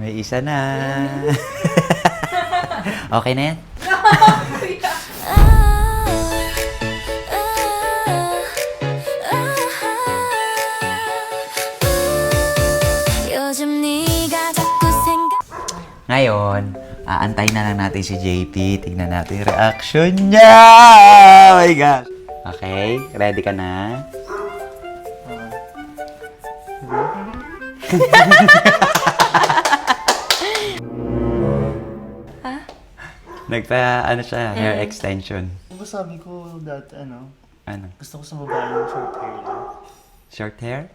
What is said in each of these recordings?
May isa na. Okay na yan? Ngayon, aantayin na lang natin si JP. Tignan natin yung reaction niya! Oh my gosh! Okay, ready ka na? Ano siya, hair extension. Diba sabi ko dati, Ano? gusto ko sa babae yung short hair lang. Short hair?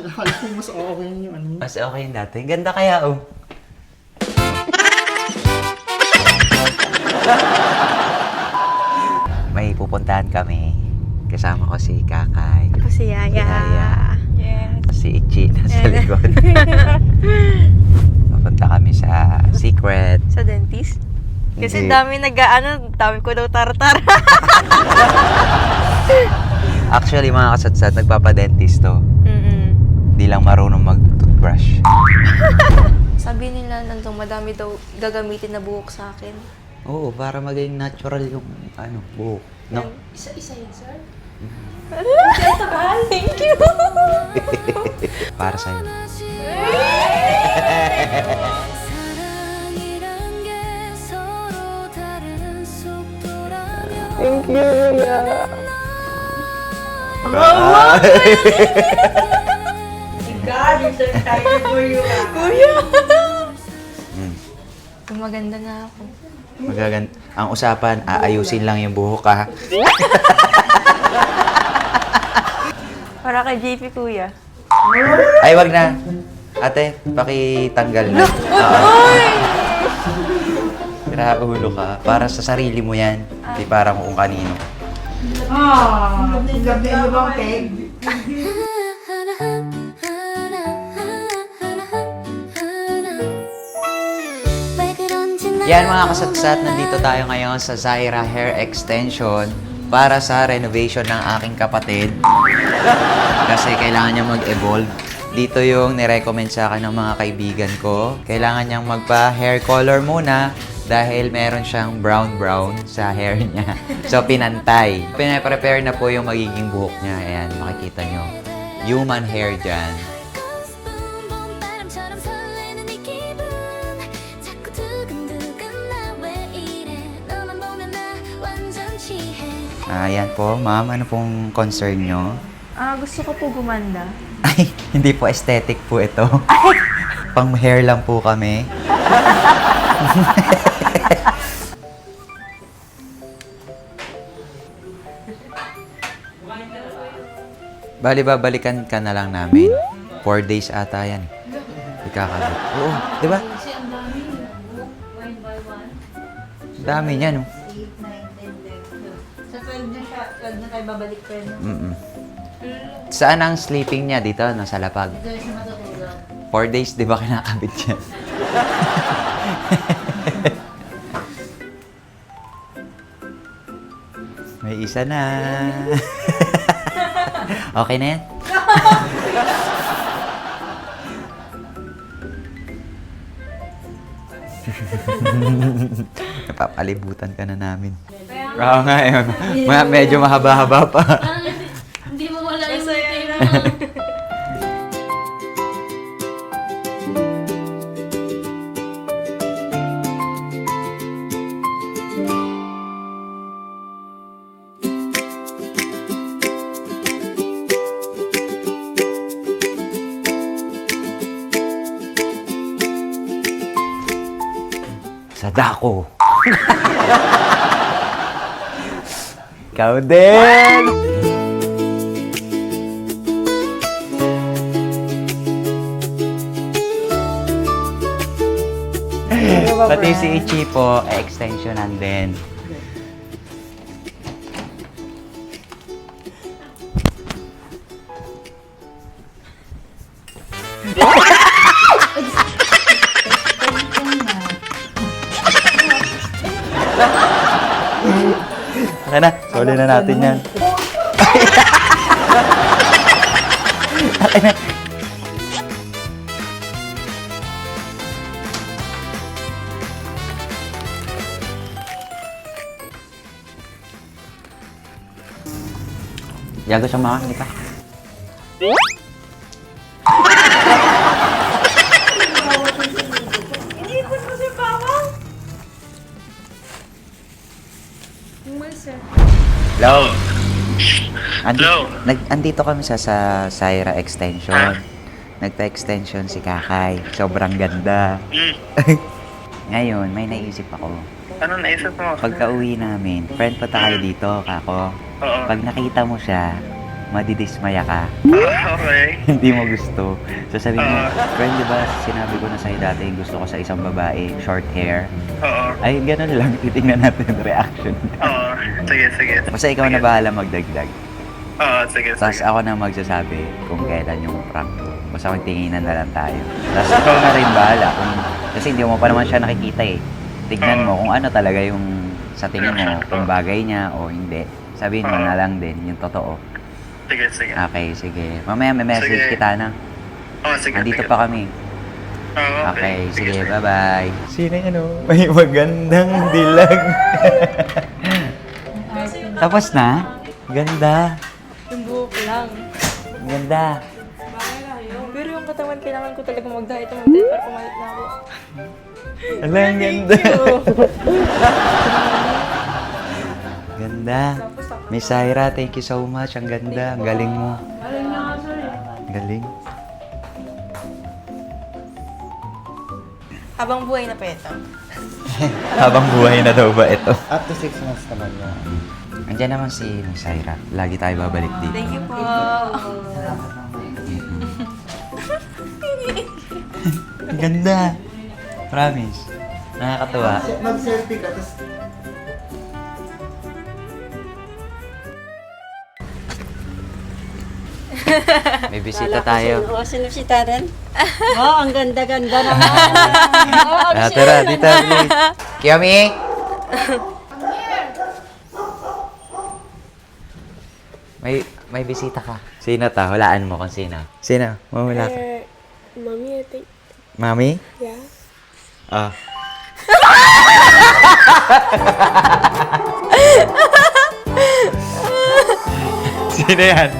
Akala ko mas okay yung ano. Mas okay yung dati. Ganda kaya, oh. May pupuntahan kami. Kasama ko si Kakay. Ako si Yaya. Yes. Si Ichi nasa likod. Papunta kami sa Secret. Sa dentist? Kasi Hindi. dami ko daw tartar. Actually, mga kasatsat, nagpapadentist to. Di lang marunong mag-toothbrush. Sabi nila nandun madami daw gagamitin na buhok sa akin. Oo, para maging natural yung buhok. No? Isa-isa yun, sir? Thank you! Para sa'yo. Thank you, Kuya. God, you're so excited for you. Kuya! Maganda na ako. Ang usapan, aayusin lang yung buhok, ha? Para kay JP, Kuya. Ay, wag na. Ate, pakitanggal na. Ulo ka. Para sa sarili mo yan. Di para kung kanino. Gabi mo bang peg? Yan mga kasatsat, nandito tayo ngayon sa Zaira Hair Extension para sa renovation ng aking kapatid. Kasi kailangan niya mag-evolve. Dito yung nirecommend sa akin ng mga kaibigan ko. Kailangan niyang magpa-hair color muna dahil meron siyang brown-brown sa hair niya. So, pinantay. Pinaprepare na po yung magiging buhok niya. Ayan, makikita niyo. Human hair dyan. Ayan po, ma'am. Ano pong concern nyo? Gusto ko po gumanda. Ay, hindi po aesthetic po ito. Pang hair lang po kami. Bali, babalikan ka na lang namin. 4 days ata yan. Ikakabit. Oo, di ba? Kasi ang dami. One by one. Dami niya, no? 8, 9, 10, 11. Sa 12 na siya. 12 na tayo babalik pa yun. Mm-mm. Saan ang sleeping niya? Dito, nasa lapag. Dito siya matutulog. 4 days, di ba kinakabit yan? May isa na. Okay na yan? Napapalibutan ka na namin. Oo nga eh. Medyo mahaba-haba pa. Hindi mo wala yung tira. Sa dako. Ikaw din! Pati si Ichi po, extensionan din. Okay na, soli na natin yan. Okay na. Yago siya makakita. Iniipon mo si Bawang. Umalsa. Hello? Andito kami sa Zaira Extension. Nagpa-extension si Kakay. Sobrang ganda. Ngayon, may naisip ako. Ano naisip mo? Pagka uwi namin, friend pa tayo dito, Kako. Oo. Pag nakita mo siya, madidismaya ka. Okay. Hindi mo gusto. Sasabihin mo, friend, di ba sinabi ko na sa'yo dati gusto ko sa isang babae, short hair? Oo. Ay, gano'n lang. Titingnan natin yung reaction. Oo. Sige. Basta ikaw na bahala magdagdag. Oo, sige. Tapos ako na magsasabi kung kailan yung prank ko. Basta magtinginan na lang tayo. Tapos ikaw na rin bahala. Kasi hindi mo pa naman siya nakikita eh. Tignan mo kung ano talaga yung sa tingin mo, kung bagay niya o hindi. Sabihin mo na lang din yung totoo. Sige. Okay, sige. Mamaya may message Sige. kita na. Oo, sige. Andito pa kami. Oo, Okay, sige, bye-bye. Sino yan o? May magandang dilag. Tapos na? Ganda. Yung buhok lang. Ganda. Pero yung katawan, kailangan ko talaga mag-diet para kumalit na ako. Ala, ang ganda. Ganda. Miss Zaira, thank you so much. Ang ganda. Ang galing mo. Galing. Habang buhay na pa ito. Habang buhay na daw ba ito? Up to 6 months naman yan. Andiyan naman si Miss Zaira. Lagi tayo babalik dito. Thank you po. Ang ganda. Promise. Nakakatuwa. Mag-selfie ka, tapos May bisita tayo. Oo, sinusita rin. Oo, ang ganda-ganda naman. Tara, dito. Please. Kiyomi! May bisita ka. Sino ta? Hulaan mo kung sino. Sino? Mamula ka. Mommy, I think. Mami? Yeah. Ah. Sino yan?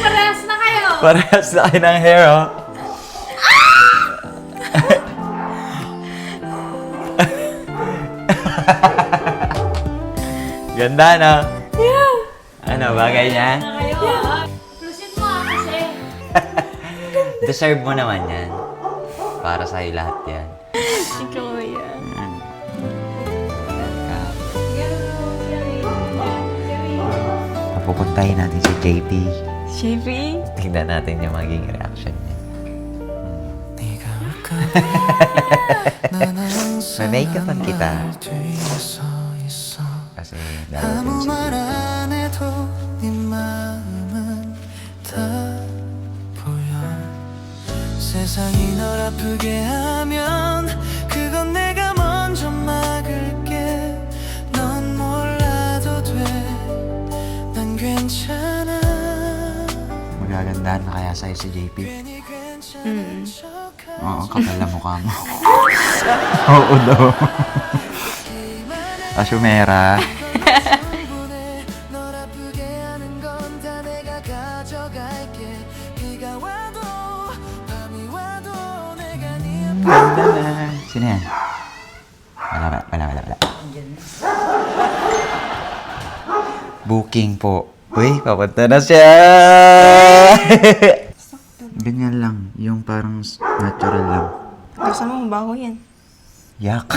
Parehas na kayo! Parehas na kayo ng hair, oh. Ganda, no? Yeah. Ano, bagay niya? Plusin mo kasi. Deserve mo naman yan. Para sa'yo lahat yan. Ikaw yan. Papupuntahin natin si JP. JP? Tingnan natin yung magiging reaction niya. May make-upan kita. Kasi darating si JP. 안 해도 네 마음은 다 보여 세상이 널 아프게 하면 그건 내가 먼저 막을게 넌 몰라도 돼난 괜찮아 Magagandahan na kaya sa'yo si JP? 괜히 괜찮은 척하지 Oo, kapal na mukha mo. Oo daw. Asumera. 충분해 널 아프게 하는 건 다 내가 가져갈게 비가 와도 밤이 와도 내가 네 Ganda na. Sino yan? Wala. Booking po. Uy, papunta na siya! Ganyan lang. Yung parang natural lang. Gusto mo, bago yan. Yak.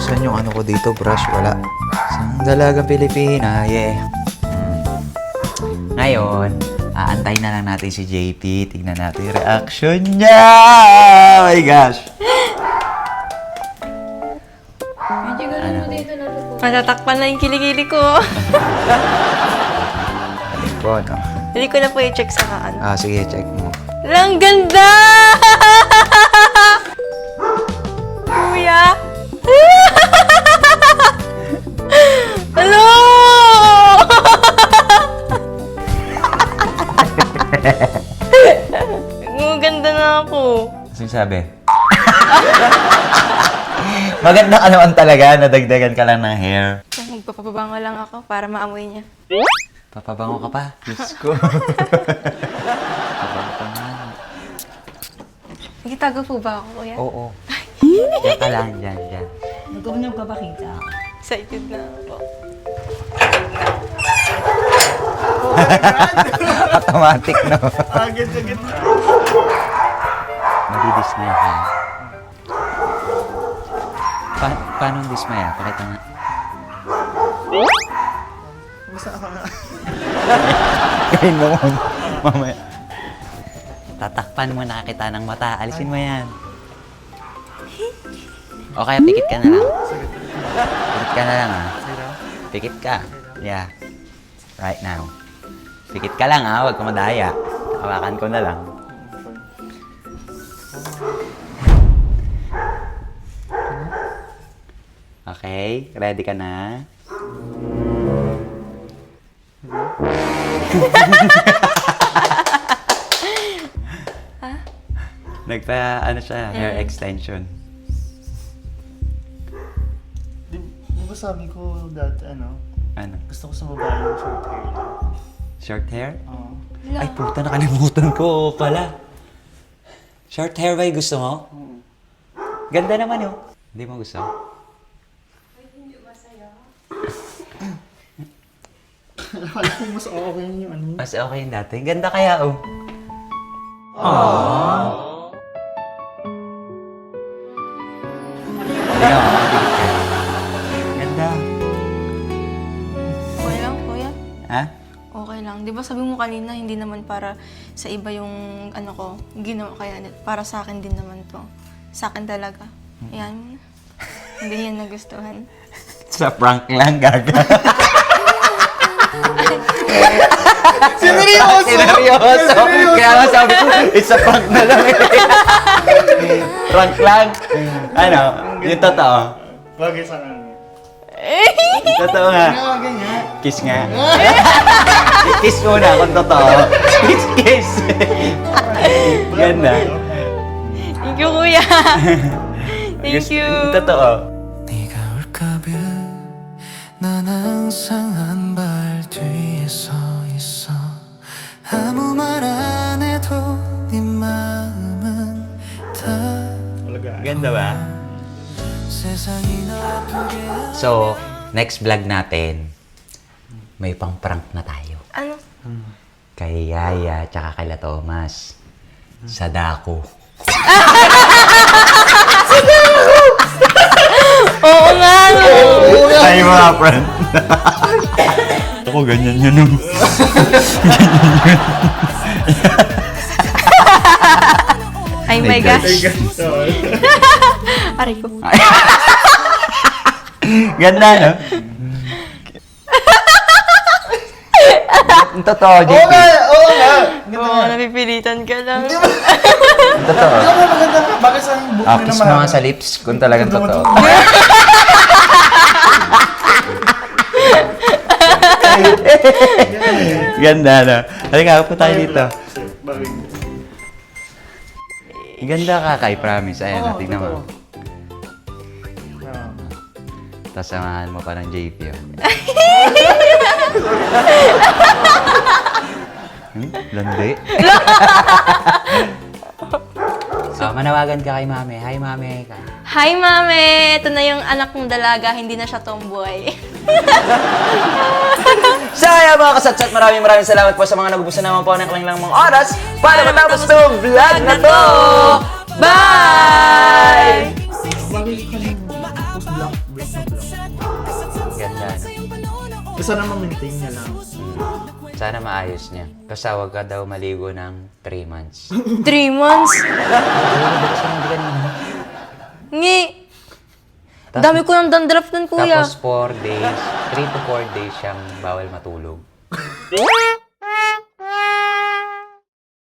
Saan yung ano ko dito? Brush? Wala. Isang dalagang Pilipina. Yeah. Ngayon, aantay na lang natin si JP. Tignan natin yung reaction niya. Oh my gosh. Ano? Matatakpan na yung kilikili ko. Galing po, no? Hindi ko na po i-check sa kaan. Ah, sige, check mo. Ang ganda! Kuya! Hello! sabi? Maganda ka naman talaga, nadagdagan ka lang ng hair. Magpapabango lang ako para maamoy niya. Papabango ka pa? Diyos ko. Papabango ka nga. Nagitago po ba ako, kuya? Oo. Diyan ka lang, dyan. Huwag mo nang papakita. Excited na ako. Automatic, no? Agad. Madidismay ka. Paano ang dismaya? Pakita nga. Basta ako nga. Kain mo muna. Mamaya. Tatakpan mo na kita ng mata. Alisin mo yan. O kaya pikit ka na lang. Pikit ka na lang, ha? Pikit ka. Yeah. Right now. Pikit ka lang, ha? Huwag ka madaya. Hawakan ko na lang. Okay, ready ka na? Ano siya, hair extension. Di ba sabi ko dati Ano? gusto ko sa babae yung short hair lang. Short hair? Oo. Ay, puta, nakalimutan ko pala. Short hair ba yung gusto mo? Ganda naman yun. Hindi mo gusto? Akala ko mas okay yung ano. Mas okay yung dati. Ganda kaya, oh. Tingnan mo, mapigit ka. Ganda. Okay lang, kuya? Ha? Okay lang. Di ba sabi mo kanina, hindi naman para sa iba yung ano ko, ginawa kaya para sa akin din naman to. Sa akin talaga. Yan. Hindi yan nagustuhan. Sa prank lang, gaga. Seryoso! Seryoso! Kaya nga sabi ko, it's a prank na lang. Prank lang. Ano? Yung totoo. Bagay sa kanya. Totoo nga. Ganyan. Kiss nga. Kiss muna kung totoo. Kiss. Ganda. Thank you, kuya! Thank you! Totoo. 네가 올까봐 난 항상 한 발 뒤에 서 있어 아무 말 안 해도 네 마음은 다 Ganda ba? 세상이 널 아프게 So, next vlog natin, may pang prank na tayo. Ano? Kay Yaya, tsaka kay La Thomas. Sa dako. Oo nga, no! Ay, mga friend. Ako, ganyan yun. No? Ay, my gosh. Aray ko. Ganda, no? Ang totoo, JP. Oo nga! Oo, napipilitan ka lang. Ang totoo. Ikaw mo maganda ka. Bakit sa aking book Kiss mo nga sa lips kung talagang totoo. Ganda, no? Halika, po tayo dito. Bagay. Ganda ka, Kai, promise. Ayan, Oo, tingnan mo. totoo. Tapos samahan mo pa ng JP, oh. Landi. So, manawagan ka kay Mami. Hi, Mami. Hi, mame! Ito na yung anak mong dalaga, hindi na siya tomboy. So, ayan mga kasatsat, maraming salamat po sa mga nagubusan naman po ng lang mga oras para matapos itong vlog na to! Bye! Bagay ka lang. Post black. Ganda, no? Basta na ma-maintain niya lang. Sana maayos niya. Kasi wag ka daw maligo ng 3 months. 3 months? Ngi! Dami ko ng dandruff nun, kuya. Tapos 4 days, 3 to 4 days siyang bawal matulog.